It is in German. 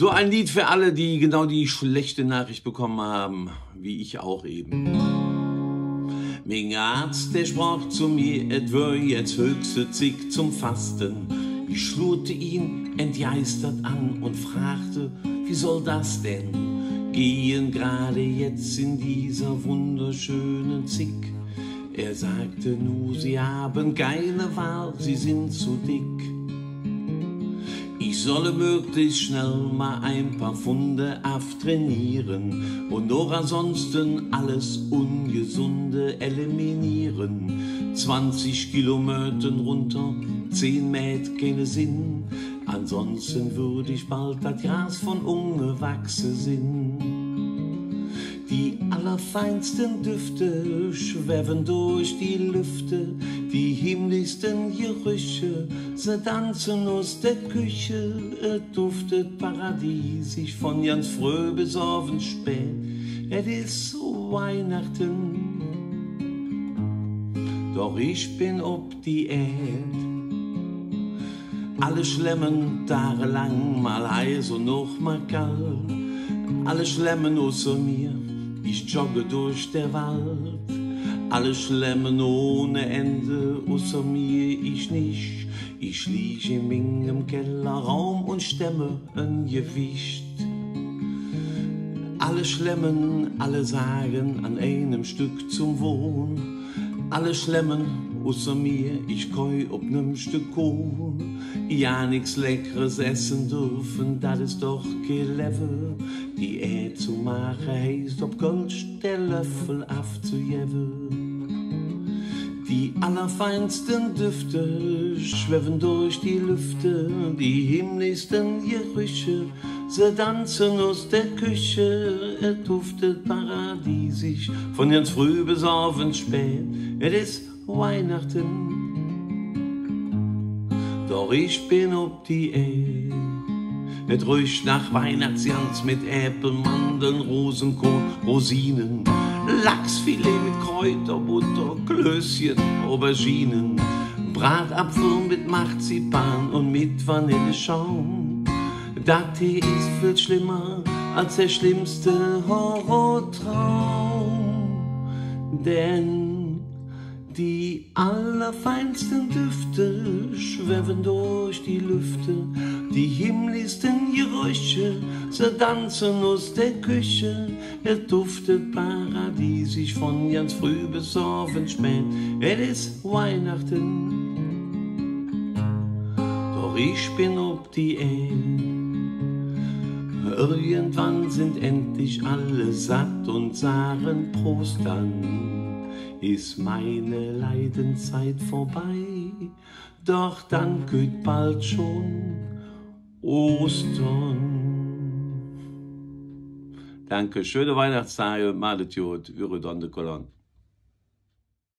So ein Lied für alle, die genau die schlechte Nachricht bekommen haben, wie ich auch eben. Mein Arzt, der sprach zu mir, et wär jetzt höchste Zeit zum Fasten. Ich schlurte ihn entgeistert an und fragte, wie soll das denn gehen, gerade jetzt in dieser wunderschönen Zick? Er sagte nur, Sie haben keine Wahl, Sie sind zu dick. Ich solle möglichst schnell mal ein paar Pfunde abtrainieren und noch ansonsten alles Ungesunde eliminieren. 20 Kilometer runter, 10 Meter keine Sinn, ansonsten würde ich bald das Gras von Unge wachsen sind. Die allerfeinsten Düfte schweben durch die Lüfte, die himmlischsten Gerüche, sie tanzen aus der Küche, duftet paradiesisch von ganz früh bis abends spät. Es ist so Weihnachten, doch ich bin ob die Erd. Alle schlemmen tagelang, mal heiß und noch mal kalt, alle schlemmen außer mir. Ich jogge durch der Wald, alle schlemmen ohne Ende, außer mir ich nicht. Ich lieg in meinem Kellerraum und stemme ein Gewicht. Alle schlemmen, alle sagen an einem Stück zum Wohn. Alle schlemmen, außer mir, ich koi ob nem Stück Kohn. Ja, nix Leckeres essen dürfen, das ist doch kein Level. Die zu machen heißt, ob Gold der Löffel abzujäven. Die allerfeinsten Düfte schweben durch die Lüfte, die himmlischsten Gerüche, sie tanzen aus der Küche, duftet paradiesisch, von ganz früh bis abends spät, es ist Weihnachten, doch ich bin ob die nicht ruhig nach Weihnachtsjans mit Äpfel, Mandeln, Rosenkohl, Rosinen, Lachsfilet mit Kräuterbutter, Klößchen, Auberginen, Bratapfel mit Marzipan und mit Vanilleschaum. Das Tee ist viel schlimmer als der schlimmste Horrortraum, denn die allerfeinsten Düfte schweben durch die Lüfte, die himmlischsten Gerüche, sie tanzen aus der Küche, duftet paradiesisch von ganz früh bis abends spät. Es ist Weihnachten, doch ich bin ob die Irgendwann sind endlich alle satt und sagen Prost, dann ist meine Leidenszeit vorbei, doch dann geht bald schon Ostern. Danke, schöne Weihnachtstage, malet gut, Ure Donde Kolon.